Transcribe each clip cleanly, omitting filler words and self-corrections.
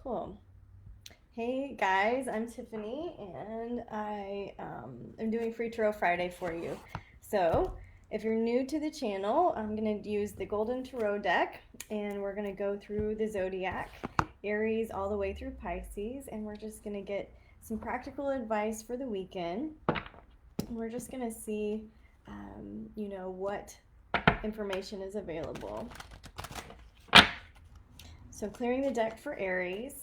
Cool. Hey guys, I'm Tiffany, and I am doing Free Tarot Friday for you. So, if you're new to the channel, I'm going to use the Golden Tarot deck, and we're going to go through the zodiac, Aries all the way through Pisces, and we're just going to get some practical advice for the weekend. We're just going to see, what information is available. So, clearing the deck for Aries.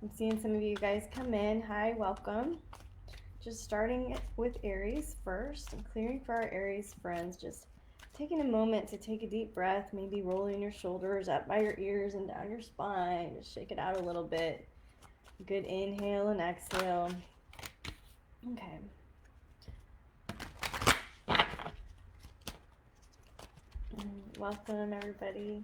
I'm seeing some of you guys come in. Hi, welcome. Just starting with Aries first and clearing for our Aries friends. Just taking a moment to take a deep breath, maybe rolling your shoulders up by your ears and down your spine. Just shake it out a little bit. Good inhale and exhale. Okay. Welcome, everybody.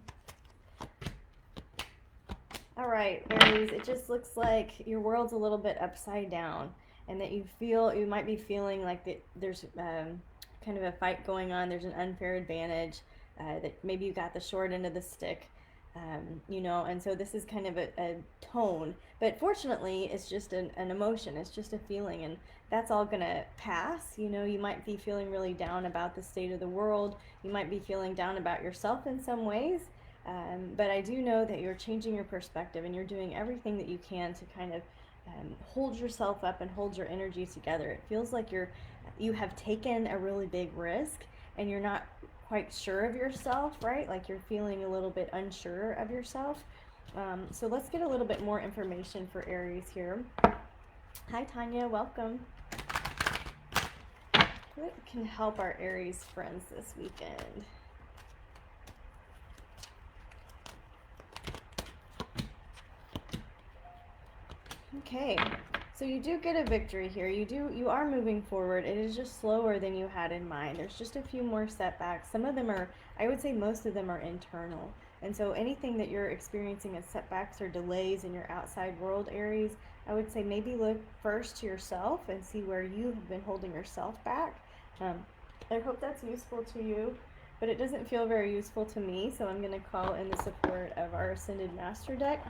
All right, Aries, it just looks like your world's a little bit upside down, and that you might be feeling like there's kind of a fight going on. There's an unfair advantage, that maybe you got the short end of the stick, and so this is kind of a tone. But fortunately, it's just an emotion, it's just a feeling, and that's all gonna pass. You might be feeling really down about the state of the world, you might be feeling down about yourself in some ways. But I do know that you're changing your perspective and you're doing everything that you can to kind of hold yourself up and hold your energy together. It feels like you have taken a really big risk and you're not quite sure of yourself, right? Like you're feeling a little bit unsure of yourself. So let's get a little bit more information for Aries here. Hi, Tanya. Welcome. What can help our Aries friends this weekend? Okay, so you do get a victory here. You are moving forward. It is just slower than you had in mind. There's just a few more setbacks. Some of them are, I would say most of them are internal. And so anything that you're experiencing as setbacks or delays in your outside world, Aries, I would say maybe look first to yourself and see where you have been holding yourself back. Um, I hope that's useful to you, but it doesn't feel very useful to me, so I'm going to call in the support of our Ascended Master deck.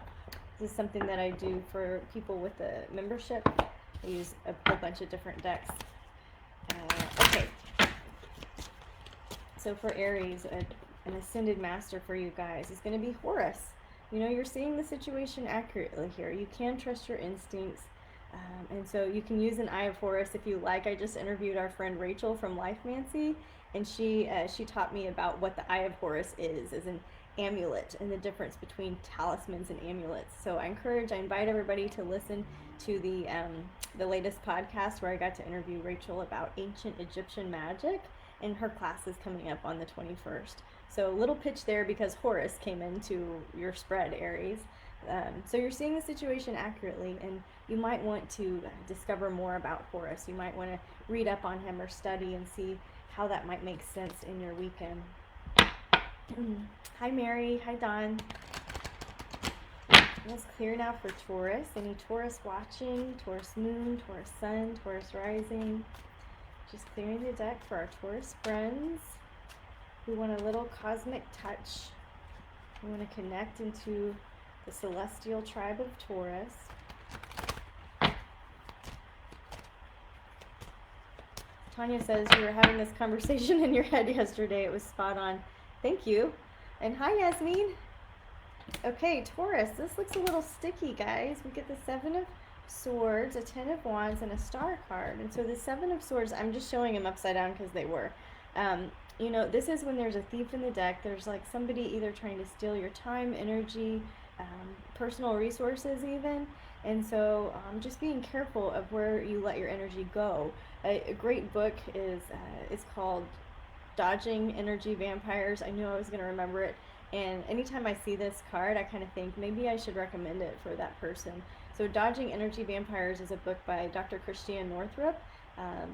This is something that I do for people with a membership. I use a bunch of different decks. Okay, so for Aries, an Ascended Master for you guys is going to be Horus. You're seeing the situation accurately here. You can trust your instincts. And so you can use an Eye of Horus if you like. I just interviewed our friend Rachel from Life Mancy, and she taught me about what the Eye of Horus is as an amulet and the difference between talismans and amulets. So I invite everybody to listen to the latest podcast where I got to interview Rachel about ancient Egyptian magic, and her class is coming up on the 21st. So little pitch there because Horus came into your spread, Aries. So you're seeing the situation accurately, and you might want to discover more about Horus. You might want to read up on him or study and see how that might make sense in your weekend. Hi, Mary. Hi, Don. Let's clear now for Taurus. Any Taurus watching? Taurus moon, Taurus sun, Taurus rising. Just clearing the deck for our Taurus friends who want a little cosmic touch. We want to connect into the celestial tribe of Taurus. Tanya says you were having this conversation in your head yesterday. It was spot on. Thank you. And hi, Yasmin. Okay, Taurus, this looks a little sticky, guys. We get the Seven of Swords, a Ten of Wands, and a Star card. And so the Seven of Swords, I'm just showing them upside down because they were. This is when there's a thief in the deck. There's like somebody either trying to steal your time, energy, personal resources even. And so just being careful of where you let your energy go. A great book is called Dodging Energy Vampires. I knew I was going to remember it. And anytime I see this card, I kind of think maybe I should recommend it for that person. So Dodging Energy Vampires is a book by Dr. Christiane Northrup,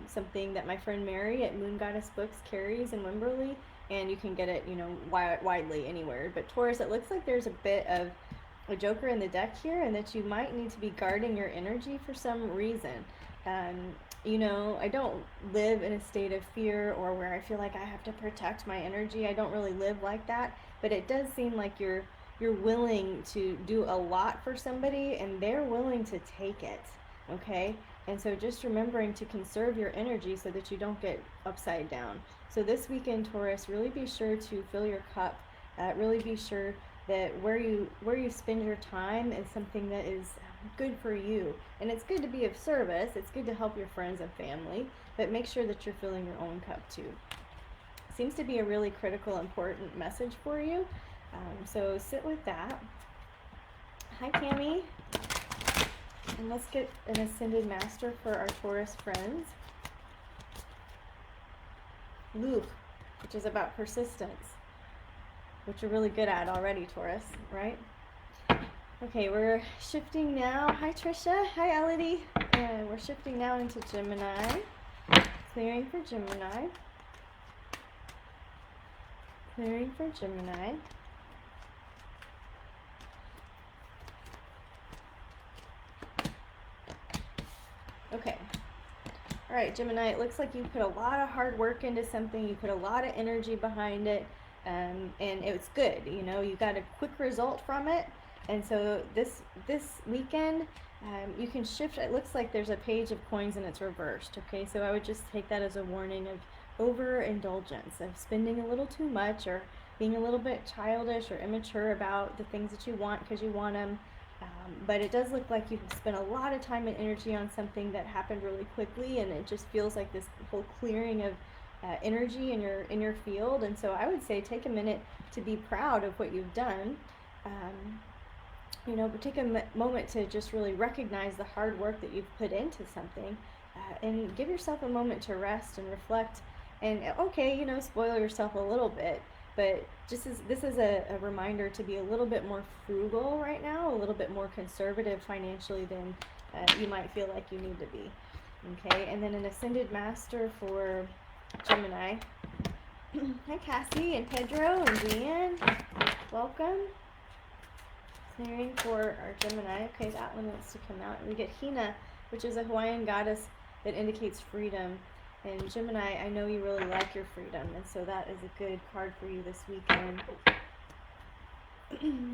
something that my friend Mary at Moon Goddess Books carries in Wimberley, and you can get it, widely anywhere. But Taurus, it looks like there's a bit of a joker in the deck here, and that you might need to be guarding your energy for some reason. you know, I don't live in a state of fear or where I feel like I have to protect my energy. I don't really live like that, but it does seem like you're willing to do a lot for somebody and they're willing to take it, okay? And so just remembering to conserve your energy so that you don't get upside down. So this weekend, Taurus, really be sure to fill your cup. Really be sure that where you spend your time is something that is good for you. And it's good to be of service. It's good to help your friends and family, but make sure that you're filling your own cup too. Seems to be a really critical, important message for you. So sit with that. Hi, Cami. And let's get an Ascended Master for our Taurus friends. Luke, which is about persistence, which you're really good at already, Taurus, right? Okay, we're shifting now. Hi, Trisha. Hi, Elodie. And we're shifting now into Gemini. Clearing for Gemini. Clearing for Gemini. Okay. All right, Gemini, it looks like you put a lot of hard work into something. You put a lot of energy behind it, and it's good. You know, you got a quick result from it. And so this weekend, you can shift. It looks like there's a page of coins and it's reversed. Okay, so I would just take that as a warning of overindulgence, of spending a little too much or being a little bit childish or immature about the things that you want because you want them. But it does look like you've spent a lot of time and energy on something that happened really quickly, and it just feels like this whole clearing of energy in your field. And so I would say take a minute to be proud of what you've done. You know, but take a moment to just really recognize the hard work that you've put into something, and give yourself a moment to rest and reflect. And okay, you know, spoil yourself a little bit, but this is a reminder to be a little bit more frugal right now, a little bit more conservative financially than you might feel like you need to be. Okay, and then an Ascended Master for Gemini. Hi, Cassie and Pedro and Deanne. Welcome. Clearing for our Gemini. Okay, that one wants to come out. And we get Hina, which is a Hawaiian goddess that indicates freedom. And Gemini, I know you really like your freedom, and so that is a good card for you this weekend.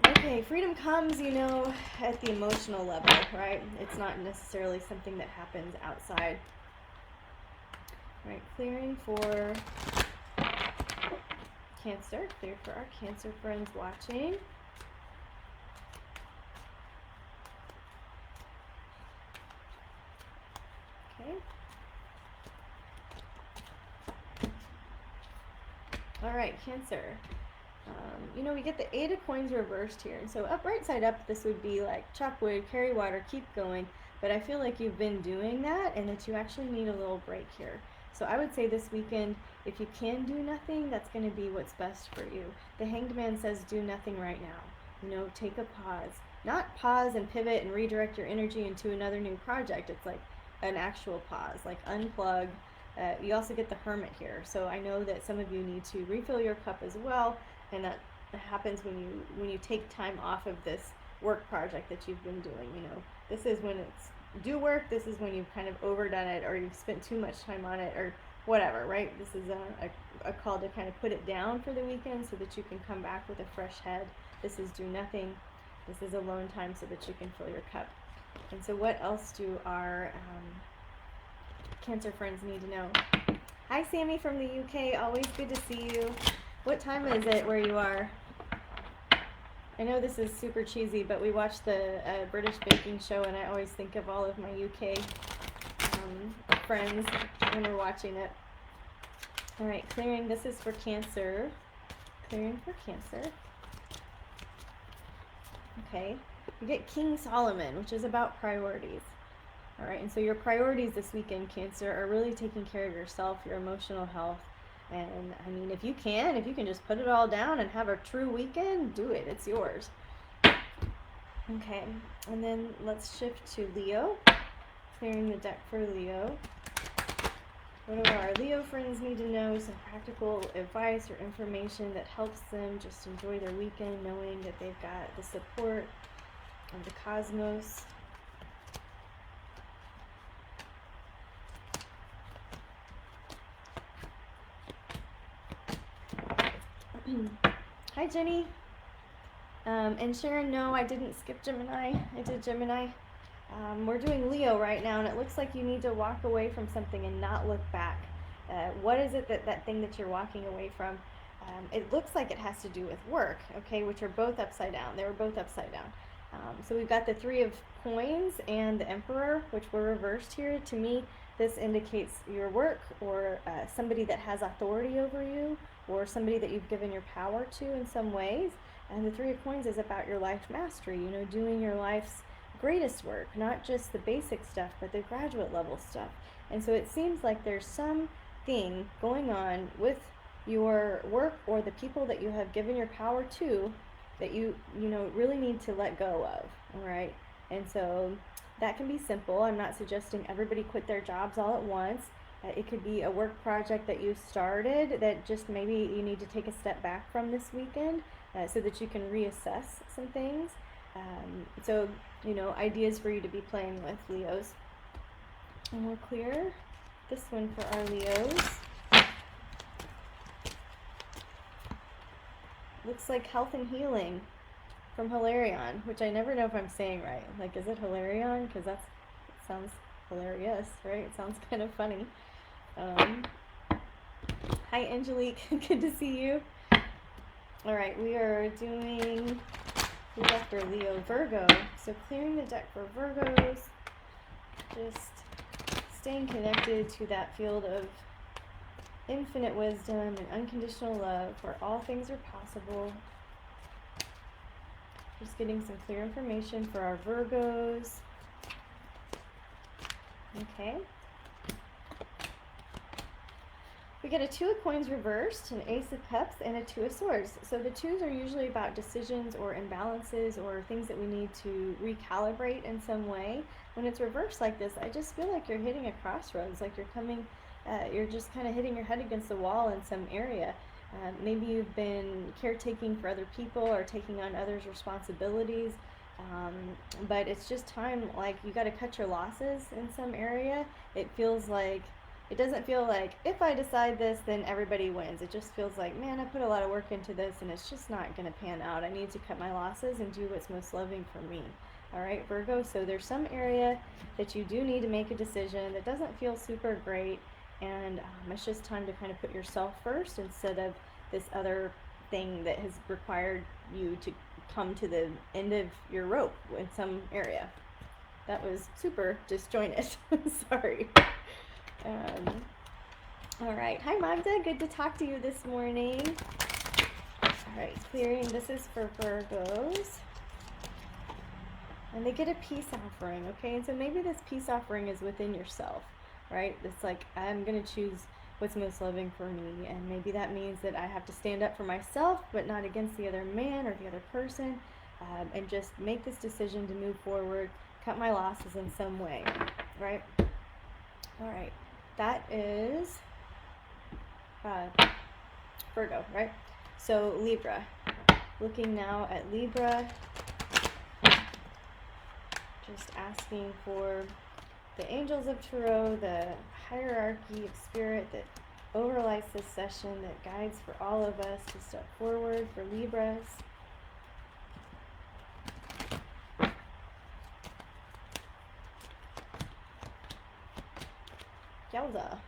Okay, freedom comes, you know, at the emotional level, right? It's not necessarily something that happens outside. All right, clearing for Cancer. Clear for our Cancer friends watching. Okay. All right, Cancer. You know, we get the 8 of coins reversed here. And so up, right side up, this would be like chop wood, carry water, keep going. But I feel like you've been doing that and that you actually need a little break here. So I would say this weekend, if you can do nothing, that's going to be what's best for you. The Hanged Man says do nothing right now. You know, take a pause. Not pause and pivot and redirect your energy into another new project. It's like an actual pause, like unplug. You also get the Hermit here, so I know that some of you need to refill your cup as well, and that happens when you take time off of this work project that you've been doing. You know, this is when it's due work. This is when you've kind of overdone it, or you've spent too much time on it, or whatever. Right? This is a call to kind of put it down for the weekend so that you can come back with a fresh head. This is do nothing. This is alone time so that you can fill your cup. And so, what else do our Cancer friends need to know? Hi, Sammy from the UK. Always good to see you. What time is it where you are? I know this is super cheesy, but we watch the British baking show, and I always think of all of my UK friends when we're watching it. All right, clearing. This is for Cancer. Clearing for Cancer. Okay. We get King Solomon, which is about priorities. All right, and so your priorities this weekend, Cancer, are really taking care of yourself, your emotional health. And I mean, if you can just put it all down and have a true weekend, do it. It's yours. Okay, and then let's shift to Leo. Clearing the deck for Leo. What do our Leo friends need to know? Some practical advice or information that helps them just enjoy their weekend, knowing that they've got the support of the cosmos. Hi, Jenny. And Sharon, no, I didn't skip Gemini. I did Gemini. We're doing Leo right now, and it looks like you need to walk away from something and not look back. What is it that thing that you're walking away from? It looks like it has to do with work, okay, which are both upside down. They were both upside down. So we've got the Three of Coins and the Emperor, which were reversed here. To me, this indicates your work or somebody that has authority over you or somebody that you've given your power to in some ways. And the Three of Coins is about your life mastery, you know, doing your life's greatest work, not just the basic stuff, but the graduate level stuff. And so it seems like there's something going on with your work or the people that you have given your power to that you know really need to let go of. All right, and so that can be simple. I'm not suggesting everybody quit their jobs all at once. It could be a work project that you started that just maybe you need to take a step back from this weekend so that you can reassess some things. So, you know, ideas for you to be playing with, Leos. And we'll clear this one for our Leos. Looks like health and healing from Hilarion, which I never know if I'm saying right. Like, is it Hilarion? Because it sounds hilarious, right? It sounds kind of funny. Hi, Angelique. Good to see you. All right, we are doing after Leo Virgo. So clearing the deck for Virgos. Just staying connected to that field of infinite wisdom and unconditional love where all things are possible. Just getting some clear information for our Virgos. Okay. We get a Two of Coins reversed, an Ace of Cups, and a Two of Swords. So the twos are usually about decisions or imbalances or things that we need to recalibrate in some way. When it's reversed like this, I just feel like you're hitting a crossroads, like you're just kind of hitting your head against the wall in some area. Maybe you've been caretaking for other people or taking on others' responsibilities, but it's just time, like you got to cut your losses in some area. It doesn't feel like if I decide this, then everybody wins. It just feels like, man, I put a lot of work into this and it's just not going to pan out. I need to cut my losses and do what's most loving for me. All right, Virgo, so there's some area that you do need to make a decision that doesn't feel super great, and it's just time to kind of put yourself first instead of this other thing that has required you to come to the end of your rope in some area. That was super disjointed. Sorry. All right. Hi, Magda. Good to talk to you this morning. All right. Clearing. This is for Virgos. And they get a peace offering, okay? And so maybe this peace offering is within yourself, right? It's like, I'm going to choose what's most loving for me. And maybe that means that I have to stand up for myself, but not against the other man or the other person. And just make this decision to move forward, cut my losses in some way, right? All right. That is Virgo, right? So Libra. Looking now at Libra. Just asking for the angels of Tarot, the hierarchy of spirit that overlies this session, that guides for all of us to step forward for Libras. Yowza.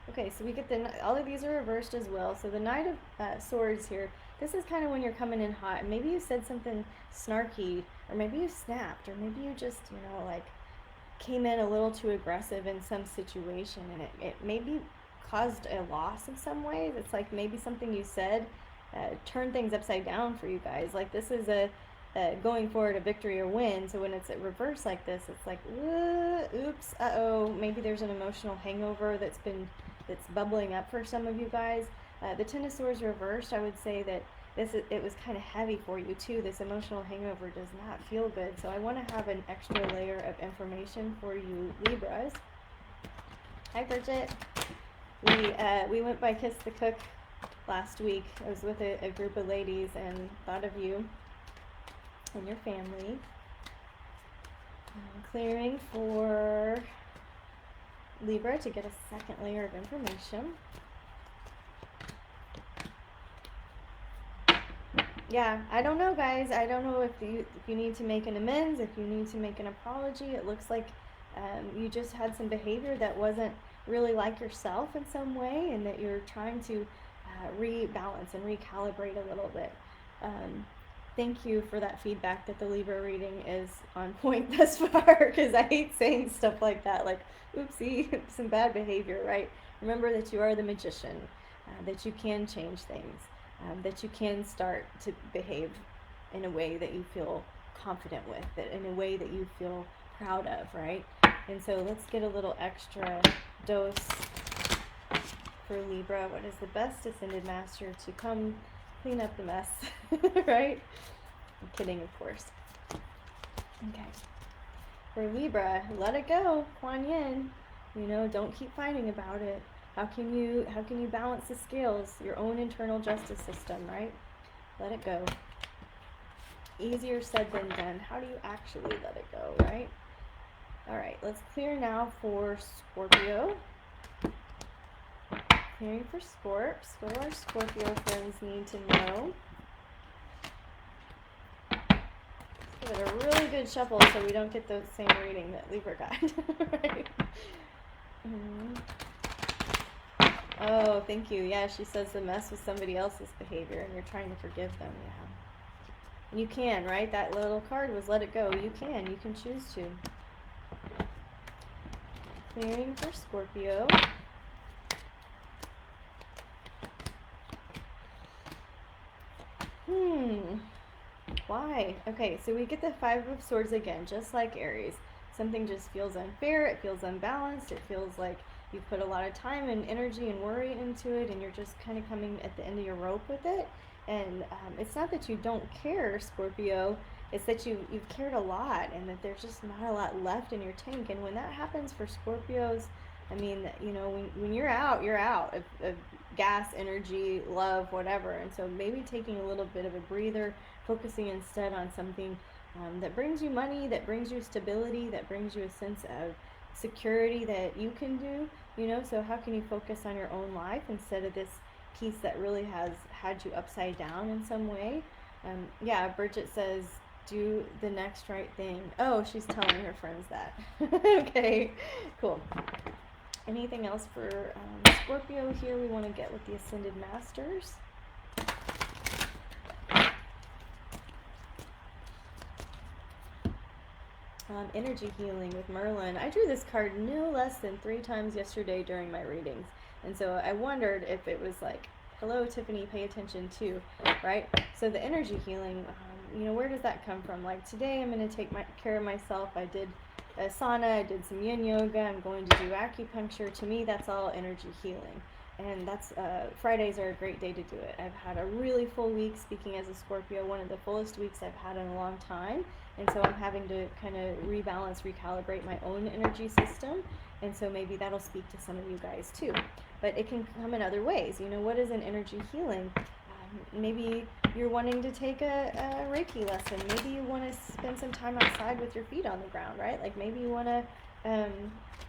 Okay, so we get all of these are reversed as well. So the Knight of Swords here, this is kind of when you're coming in hot. And maybe you said something snarky, or maybe you snapped, or maybe you just, like came in a little too aggressive in some situation, and it maybe caused a loss in some ways. It's like maybe something you said turned things upside down for you guys. Like this is going forward a victory or win. So when it's a reverse like this, it's like, oops, uh-oh, maybe there's an emotional hangover that's bubbling up for some of you guys. The Ten of Swords reversed, I would say that it was kind of heavy for you too. This emotional hangover does not feel good. So I want to have an extra layer of information for you Libras. Hi, Bridget. We went by Kiss the Cook last week. I was with a group of ladies and thought of you and your family. Clearing for Libra to get a second layer of information. Yeah, I don't know, guys. I don't know if you need to make an amends, if you need to make an apology. It looks like you just had some behavior that wasn't really like yourself in some way, and that you're trying to rebalance and recalibrate a little bit. Thank you for that feedback that the Libra reading is on point thus far, because I hate saying stuff like that, like, oopsie, some bad behavior, right? Remember that you are the magician, that you can change things, that you can start to behave in a way that you feel confident with, that in a way that you feel proud of, right? And so let's get a little extra dose for Libra. What is the best Ascended Master to come clean up the mess, right? I'm kidding, of course. Okay. For Libra, let it go, Kuan Yin. You know, don't keep fighting about it. How can you balance the scales? Your own internal justice system, right? Let it go. Easier said than done. How do you actually let it go, right? All right, let's clear now for Scorpio. Clearing for Scorps. What do our Scorpio friends need to know? Let's give it a really good shuffle so we don't get the same reading that Libra got. Right? Oh, thank you. Yeah, she says the mess with somebody else's behavior and you're trying to forgive them. Yeah. You can, right? That little card was let it go. You can choose to. Clearing for Scorpio. Why? Okay, so we get the Five of Swords again, just like Aries. Something just feels unfair, it feels unbalanced, it feels like you've put a lot of time and energy and worry into it, and you're just kind of coming at the end of your rope with it. And it's not that you don't care, Scorpio, it's that you've cared a lot, and that there's just not a lot left in your tank. And when that happens for Scorpios, I mean, you know, when you're out of gas, energy, love, whatever. And so maybe taking a little bit of a breather, focusing instead on something that brings you money, that brings you stability, that brings you a sense of security that you can do, you know. So how can you focus on your own life instead of this piece that really has had you upside down in some way? Yeah, Bridget says, do the next right thing. Oh, she's telling her friends that. Okay, cool. Anything else for Scorpio here we want to get with the Ascended Masters? Energy healing with Merlin. I drew this card no less than 3 times yesterday during my readings. And so I wondered if it was like, hello, Tiffany, pay attention too, right? So the energy healing, you know, where does that come from? Like today I'm going to take care of myself. I did a sauna, I did some yin yoga, I'm going to do acupuncture. To me, that's all energy healing. And that's Fridays are a great day to do it. I've had a really full week, speaking as a Scorpio, one of the fullest weeks I've had in a long time. And so I'm having to kind of rebalance, recalibrate my own energy system. And so maybe that'll speak to some of you guys too. But it can come in other ways. You know, what is an energy healing? Maybe you're wanting to take a Reiki lesson. Maybe you want to spend some time outside with your feet on the ground, right? Like maybe you want to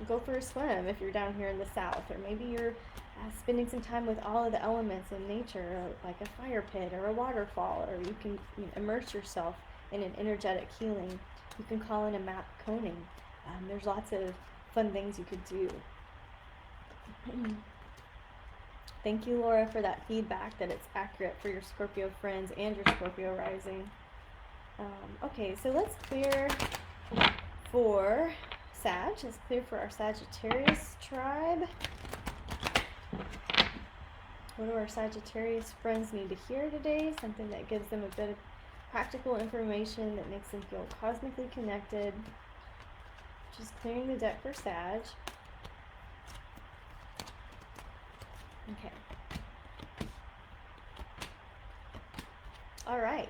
go for a swim if you're down here in the south. Or maybe you're spending some time with all of the elements in nature, like a fire pit or a waterfall. Or you can immerse yourself in an energetic healing. You can call in a mat coning. There's lots of fun things you could do. Thank you, Laura, for that feedback, that it's accurate for your Scorpio friends and your Scorpio rising. Okay, so let's clear for Sag. Let's clear for our Sagittarius tribe. What do our Sagittarius friends need to hear today? Something that gives them a bit of practical information that makes them feel cosmically connected. Just clearing the deck for Sag. Okay. All right.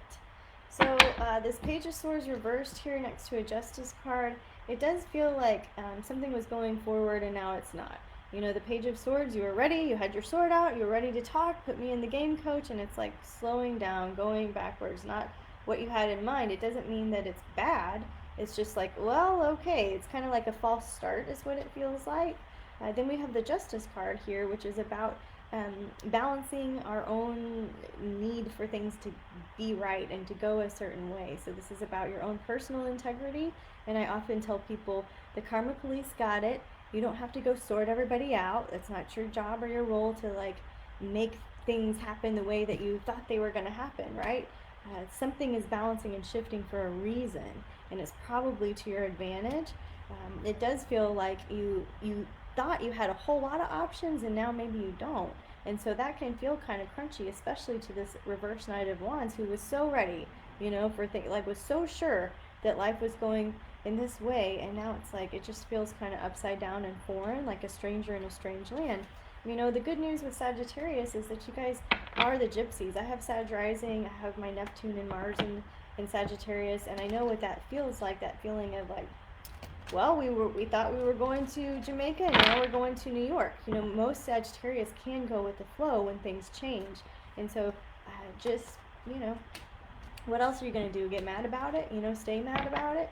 So this Page of Swords reversed here next to a Justice card. It does feel like something was going forward and now it's not. You know, the Page of Swords, you were ready, you had your sword out, you were ready to talk, put me in the game, coach, and it's like slowing down, going backwards, not what you had in mind. It doesn't mean that it's bad. It's just like, well, okay, it's kind of like a false start is what it feels like. Then we have the Justice card here, which is about balancing our own need for things to be right and to go a certain way. So this is about your own personal integrity. And I often tell people the karma police got it. You don't have to go sort everybody out. That's not your job or your role to like make things happen the way that you thought they were going to happen, right? Something is balancing and shifting for a reason, and it's probably to your advantage. It does feel like you thought you had a whole lot of options, and now maybe you don't. And so that can feel kind of crunchy, especially to this reverse Knight of Wands who was so ready, for things, like was so sure that life was going in this way, and now it's like it just feels kind of upside down and foreign, like a stranger in a strange land. The good news with Sagittarius is that you guys are the gypsies. I have Sag rising, I have my Neptune and Mars in Sagittarius, and I know what that feels like, that feeling of like, well, we thought we were going to Jamaica and now we're going to New York. Most Sagittarius can go with the flow when things change. And so just, what else are you going to do? Get mad about it? Stay mad about it?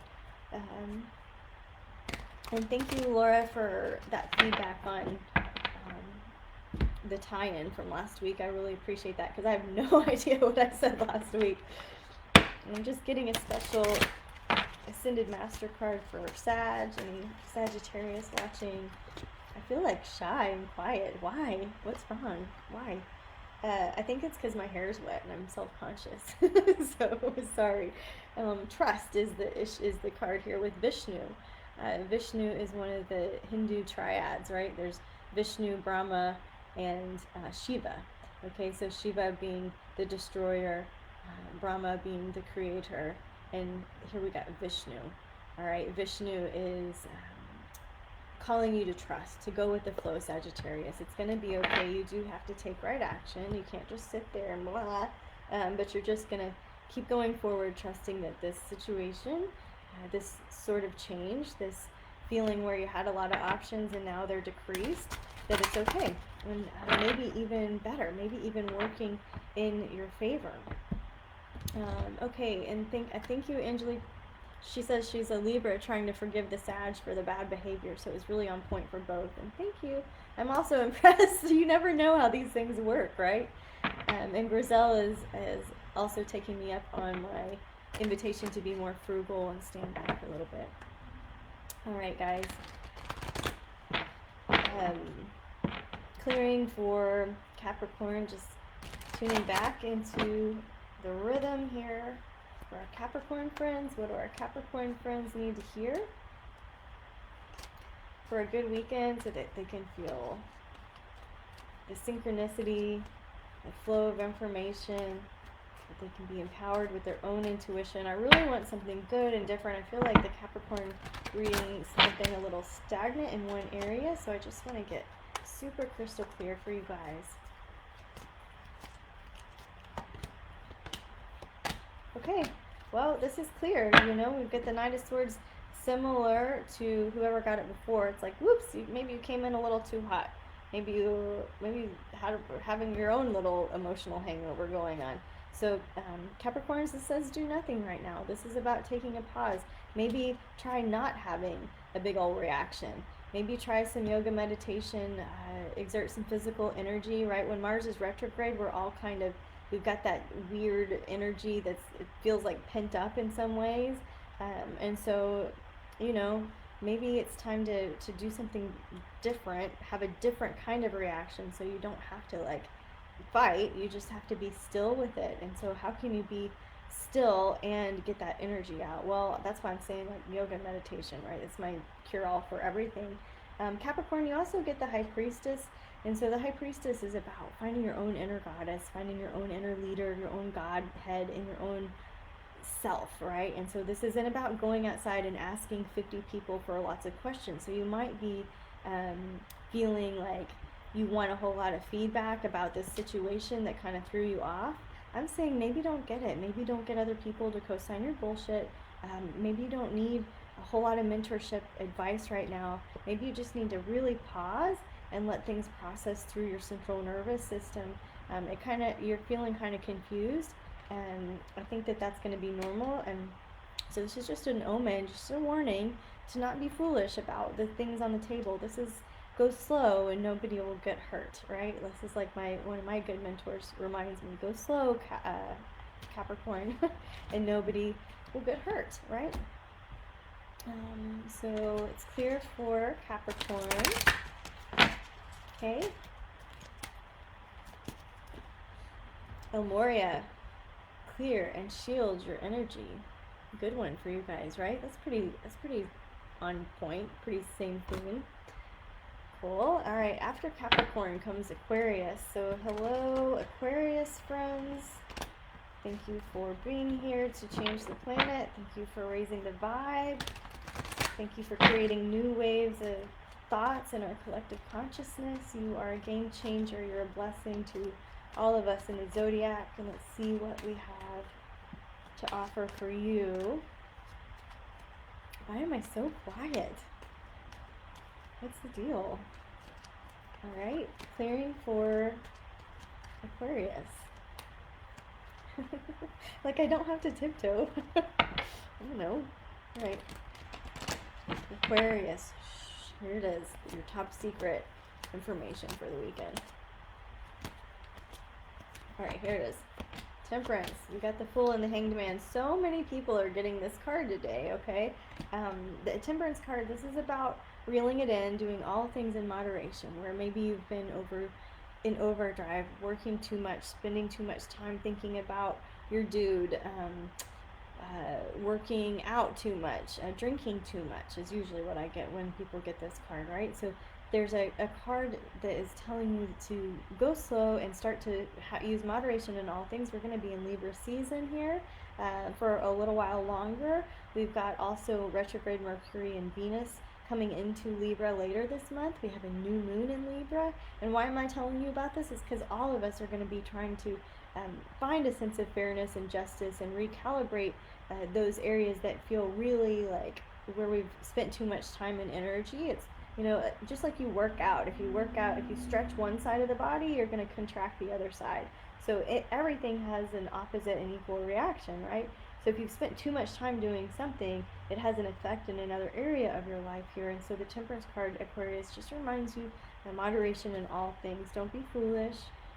And thank you, Laura, for that feedback on the tie-in from last week. I really appreciate that because I have no idea what I said last week. I'm just getting a special Ascended Master card for Sag and Sagittarius watching. I feel like shy and quiet. Why? What's wrong? Why? I think it's because my hair is wet and I'm self-conscious. So sorry. Trust is the card here with Vishnu. Vishnu is one of the Hindu triads, right? There's Vishnu, Brahma, and Shiva. Okay, so Shiva being the destroyer, Brahma being the creator, and here we got Vishnu. All right, Vishnu is calling you to trust, to go with the flow, Sagittarius. It's going to be okay. You do have to take right action. You can't just sit there and blah, but you're just going to keep going forward, trusting that this situation, this sort of change, this feeling where you had a lot of options and now they're decreased, that it's okay. And maybe even better, maybe even working in your favor. Okay, and thank you, Angelique. She says she's a Libra trying to forgive the Sag for the bad behavior, so it was really on point for both. And thank you. I'm also impressed. You never know how these things work, right? And Grizel is also taking me up on my invitation to be more frugal and stand back a little bit. All right, guys. Clearing for Capricorn, just tuning back into the rhythm here for our Capricorn friends. What do our Capricorn friends need to hear for a good weekend so that they can feel the synchronicity, the flow of information, that they can be empowered with their own intuition? I really want something good and different. I feel like the Capricorn reading something a little stagnant in one area, so I just want to get super crystal clear for you guys. Okay, well, this is clear. We've got the Knight of Swords similar to whoever got it before. It's like, whoops, maybe you came in a little too hot. Maybe you had having your own little emotional hangover going on. So Capricorns, this says do nothing right now. This is about taking a pause. Maybe try not having a big old reaction. Maybe try some yoga meditation, exert some physical energy, right? When Mars is retrograde, we're all we've got that weird energy it feels like pent up in some ways. And so, maybe it's time to do something different, have a different kind of reaction, so you don't have to fight, you just have to be still with it. And so how can you be still and get that energy out? Well, that's why I'm saying yoga meditation, right? It's my cure-all for everything. Capricorn, you also get the High Priestess. And so the High Priestess is about finding your own inner goddess, finding your own inner leader, your own Godhead in your own self, right? And so this isn't about going outside and asking 50 people for lots of questions. So you might be feeling like you want a whole lot of feedback about this situation that kind of threw you off. I'm saying maybe don't get it. Maybe don't get other people to co-sign your bullshit. Maybe you don't need a whole lot of mentorship advice right now. Maybe you just need to really pause and let things process through your central nervous system. You're feeling kind of confused, and I think that that's going to be normal. And so this is just an omen, just a warning to not be foolish about the things on the table. This is go slow and nobody will get hurt, right? This is like one of my good mentors reminds me, go slow, Capricorn, and nobody will get hurt, right? So it's clear for Capricorn. Okay. Elmoria, clear and shield your energy. Good one for you guys, right? That's pretty on point, pretty same theme. Cool. All right, after Capricorn comes Aquarius. So hello, Aquarius friends. Thank you for being here to change the planet. Thank you for raising the vibe. Thank you for creating new waves of thoughts in our collective consciousness. You are a game changer. You're a blessing to all of us in the zodiac. And let's see what we have to offer for you. Why am I so quiet? What's the deal? All right, clearing for Aquarius. Like I don't have to tiptoe. I don't know. All right. Aquarius. Here it is. Your top secret information for the weekend. All right, here it is. Temperance. You got the Fool and the Hanged Man. So many people are getting this card today, okay? The Temperance card, this is about reeling it in, doing all things in moderation, where maybe you've been in overdrive, working too much, spending too much time thinking about your dude, working out too much, drinking too much is usually what I get when people get this card, right? So there's a card that is telling you to go slow and start to use moderation in all things. We're going to be in Libra season here for a little while longer. We've got also retrograde Mercury and Venus coming into Libra later this month. We have a new moon in Libra. And why am I telling you about this? Is because all of us are going to be trying to find a sense of fairness and justice and recalibrate those areas that feel really like where we've spent too much time and energy. It's, you know, just like you work out. If you stretch one side of the body, you're going to contract the other side. So everything has an opposite and equal reaction, right? So if you've spent too much time doing something, it has an effect in another area of your life here. And so the Temperance card, Aquarius, just reminds you that moderation in all things. Don't be foolish.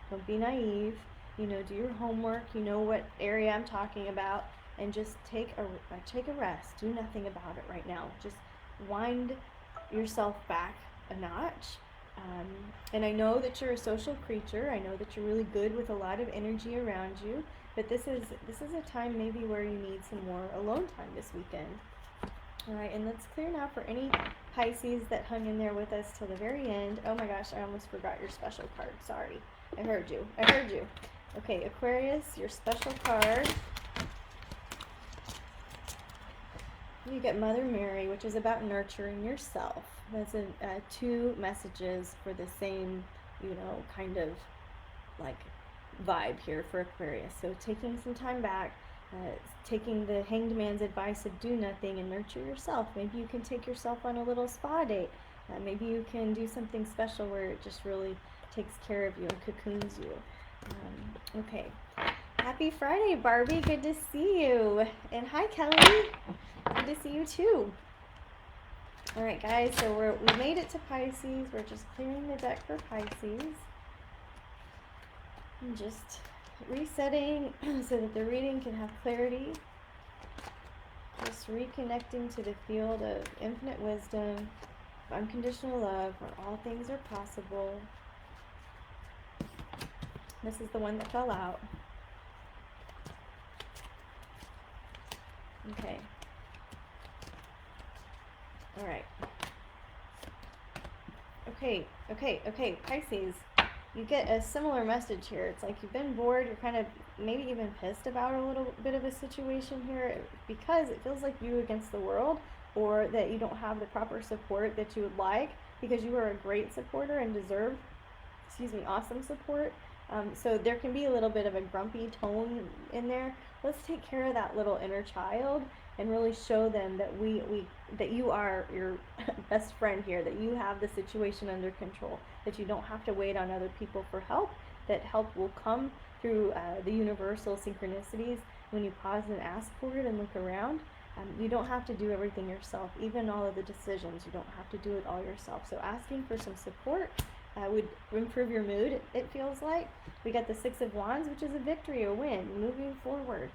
Don't be naive. You know, do your homework. You know what area I'm talking about. And just take a rest. Do nothing about it right now. Just wind yourself back a notch. And I know that you're a social creature. I know that you're really good with a lot of energy around you. But this is a time maybe where you need some more alone time this weekend. All right, and let's clear now for any Pisces that hung in there with us till the very end. Oh my gosh, I almost forgot your special card. Sorry. I heard you. Okay, Aquarius, your special card. You get Mother Mary, which is about nurturing yourself. That's two messages for the same, you know, kind of like vibe here for Aquarius. So taking some time back, taking the Hanged Man's advice of do nothing and nurture yourself. Maybe you can take yourself on a little spa date. Maybe you can do something special where it just really takes care of you and cocoons you. Okay. Happy Friday, Barbie. Good to see you. And hi, Kelly. Good to see you too. All right, guys. So we made it to Pisces. We're just clearing the deck for Pisces. And just resetting so that the reading can have clarity. Just reconnecting to the field of infinite wisdom, unconditional love, where all things are possible. This is the one that fell out. Okay. All right. Okay, Pisces. You get a similar message here. It's like you've been bored, you're kind of maybe even pissed about a little bit of a situation here because it feels like you against the world, or that you don't have the proper support that you would like, because you are a great supporter and deserve, awesome support. So there can be a little bit of a grumpy tone in there. Let's take care of that little inner child and really show them that that you are your best friend here, that you have the situation under control, that you don't have to wait on other people for help, that help will come through the universal synchronicities when you pause and ask for it and look around. You don't have to do everything yourself, even all of the decisions. You don't have to do it all yourself. So asking for some support would improve your mood, it feels like. We got the Six of Wands, which is a victory, a win, moving forward,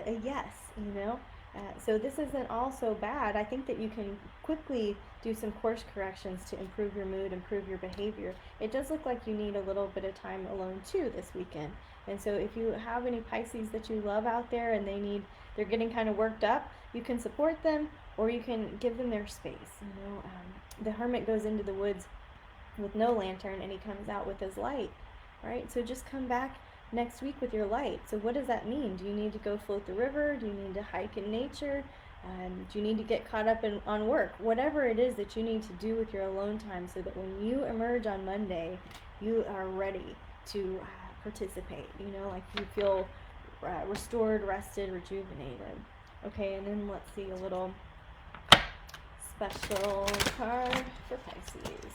a yes, you know. So this isn't all so bad. I think that you can quickly do some course corrections to improve your mood, improve your behavior. It does look like you need a little bit of time alone too this weekend. And so if you have any Pisces that you love out there and they're getting kind of worked up, you can support them or you can give them their space. You know, the hermit goes into the woods with no lantern and he comes out with his light, right? So just come back next week with your light. So what does that mean? Do you need to go float the river? Do you need to hike in nature? Do you need to get caught up on work? Whatever it is that you need to do with your alone time so that when you emerge on Monday, you are ready to participate, you know, like you feel restored, rested, rejuvenated. Okay, and then let's see a little special card for Pisces.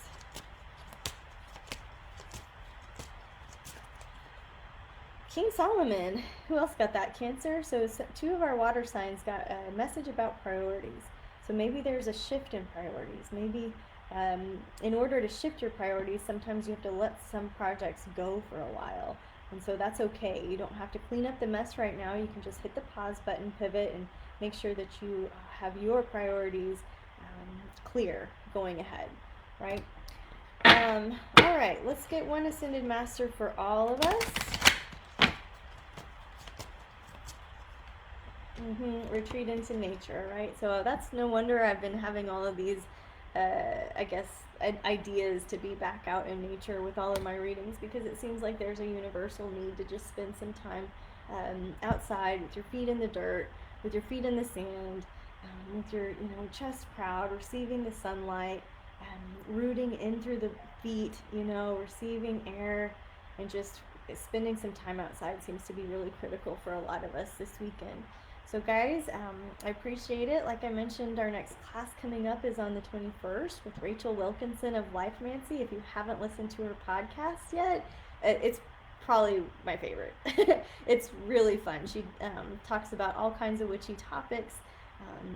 King Solomon. Who else got that? Cancer. So two of our water signs got a message about priorities. So maybe there's a shift in priorities. Maybe in order to shift your priorities, sometimes you have to let some projects go for a while. And so that's okay. You don't have to clean up the mess right now. You can just hit the pause button, pivot, and make sure that you have your priorities clear going ahead, right? All right, let's get one Ascended Master for all of us. Retreat into nature, right? So that's no wonder I've been having all of these, I guess, ideas to be back out in nature with all of my readings, because it seems like there's a universal need to just spend some time outside with your feet in the dirt, with your feet in the sand, with your chest proud, receiving the sunlight, rooting in through the feet, receiving air, and just spending some time outside seems to be really critical for a lot of us this weekend. So guys, I appreciate it. Like I mentioned, our next class coming up is on the 21st with Rachel Wilkinson of Lifemancy. If you haven't listened to her podcast yet, it's probably my favorite. It's really fun. She talks about all kinds of witchy topics.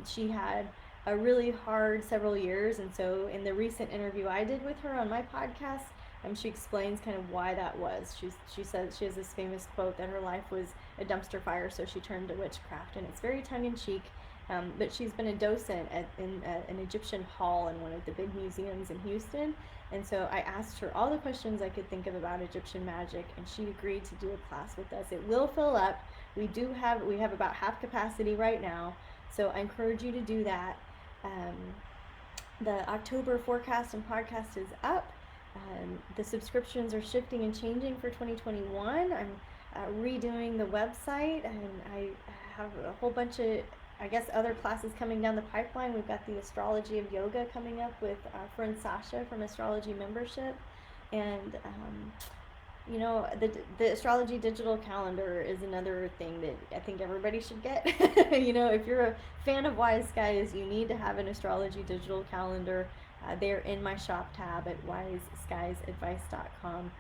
She had a really hard several years, and so in the recent interview I did with her on my podcast, she explains kind of why that was. She says she has this famous quote that her life was a dumpster fire, so she turned to witchcraft, and it's very tongue-in-cheek, but she's been a docent in an Egyptian hall in one of the big museums in Houston, and so I asked her all the questions I could think of about Egyptian magic, and she agreed to do a class with us. It will fill up. We have about half capacity right now, so I encourage you to do that. The October forecast and podcast is up. The subscriptions are shifting and changing for 2021. I'm redoing the website, and I have a whole bunch of, I guess, other classes coming down the pipeline. We've got the Astrology of Yoga coming up with our friend Sasha from Astrology Membership, and the Astrology Digital Calendar is another thing that I think everybody should get. If you're a fan of Wise Skies, you need to have an Astrology Digital Calendar. They're in my shop tab at wiseskiesadvice.com,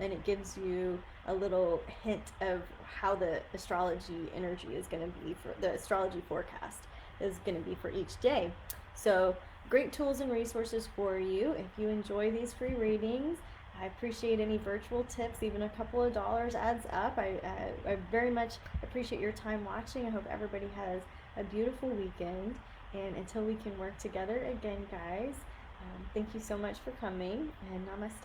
and it gives you a little hint of how the astrology energy is going to be for the astrology forecast is going to be for each day. So great tools and resources for you. If you enjoy these free readings, I appreciate any virtual tips. Even a couple of dollars adds up. I very much appreciate your time watching. I hope everybody has a beautiful weekend. And until we can work together again, guys, thank you so much for coming, and namaste.